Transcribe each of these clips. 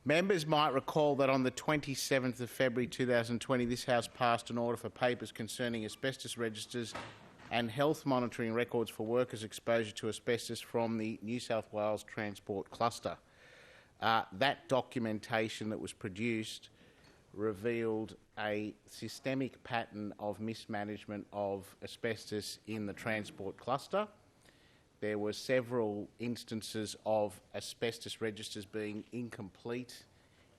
Members might recall that on the 27th of February 2020, this House passed an order for papers concerning asbestos registers and health monitoring records for workers' exposure to asbestos from the New South Wales Transport Cluster. That documentation that was produced revealed a systemic pattern of mismanagement of asbestos in the transport cluster. There were several instances of asbestos registers being incomplete,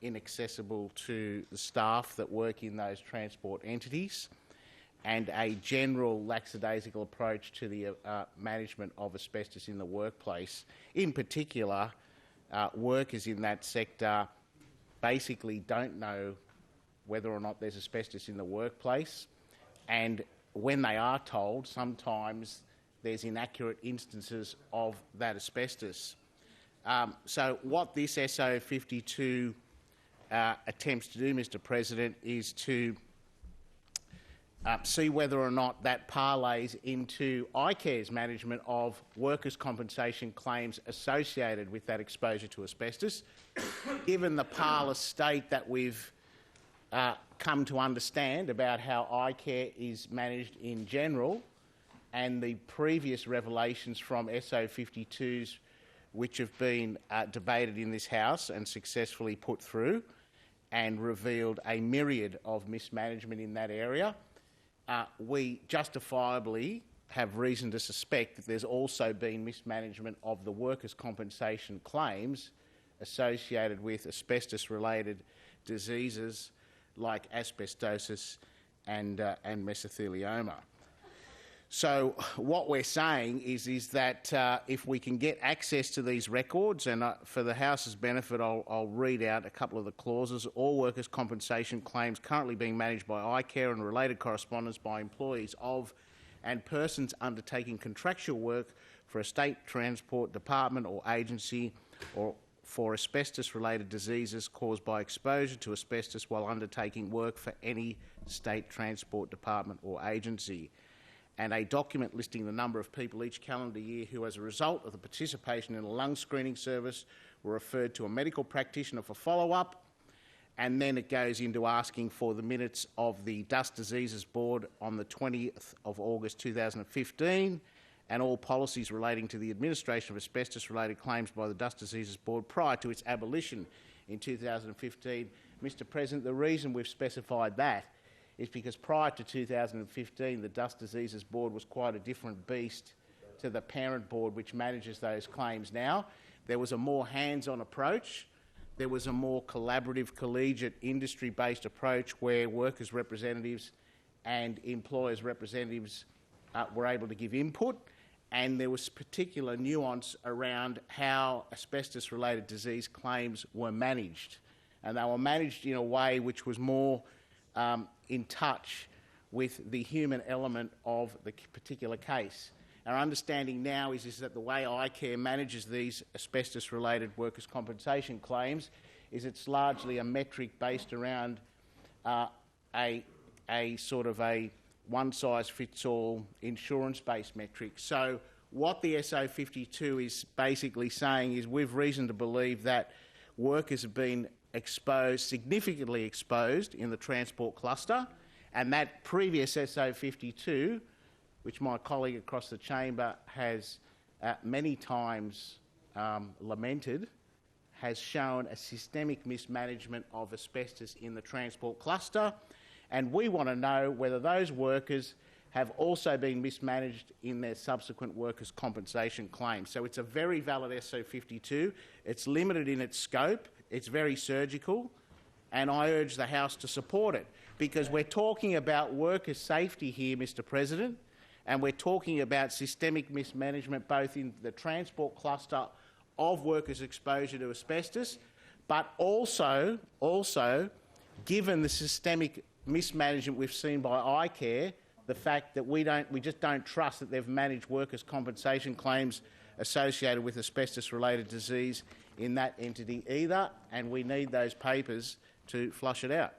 inaccessible to the staff that work in those transport entities, and a general lackadaisical approach to the management of asbestos in the workplace. In particular, workers in that sector basically don't know whether or not there's asbestos in the workplace, and when they are told, sometimes there's inaccurate instances of that asbestos. So what this SO52 attempts to do, Mr President, is to see whether or not that parlays into iCare's management of workers' compensation claims associated with that exposure to asbestos. Given the parlous state that we've come to understand about how iCare is managed in general, and the previous revelations from SO52s which have been debated in this House and successfully put through and revealed a myriad of mismanagement in that area, we justifiably have reason to suspect that there's also been mismanagement of the workers' compensation claims associated with asbestos-related diseases like asbestosis and mesothelioma. So what we're saying is that if we can get access to these records, and for the House's benefit I'll read out a couple of the clauses. All workers' compensation claims currently being managed by iCare and related correspondence by employees of and persons undertaking contractual work for a state transport department or agency or for asbestos-related diseases caused by exposure to asbestos while undertaking work for any state transport department or agency, and a document listing the number of people each calendar year who, as a result of the participation in a lung screening service, were referred to a medical practitioner for follow-up. And then it goes into asking for the minutes of the Dust Diseases Board on the 20th of August 2015, and all policies relating to the administration of asbestos-related claims by the Dust Diseases Board prior to its abolition in 2015. Mr President, the reason we've specified that is because prior to 2015, the Dust Diseases Board was quite a different beast to the parent board which manages those claims now. There was a more hands-on approach. There was a more collaborative, collegiate, industry-based approach where workers' representatives and employers' representatives were able to give input, and there was particular nuance around how asbestos-related disease claims were managed. And they were managed in a way which was more in touch with the human element of the particular case. Our understanding now is that the way iCare manages these asbestos-related workers' compensation claims is it's largely a metric based around a sort of a one-size-fits-all insurance-based metric. So what the SO52 is basically saying is we've reason to believe that workers have been exposed, significantly exposed in the transport cluster, and that previous SO52, which my colleague across the chamber has many times lamented, has shown a systemic mismanagement of asbestos in the transport cluster, and we want to know whether those workers have also been mismanaged in their subsequent workers' compensation claims. So it's a very valid SO52. It's limited in its scope. It's very surgical, and I urge the House to support it, because we're talking about worker safety here, Mr President, and we're talking about systemic mismanagement both in the transport cluster of workers' exposure to asbestos, but also given the systemic mismanagement we've seen by iCare, the fact that we just don't trust that they've managed workers' compensation claims associated with asbestos-related disease in that entity either, and we need those papers to flush it out.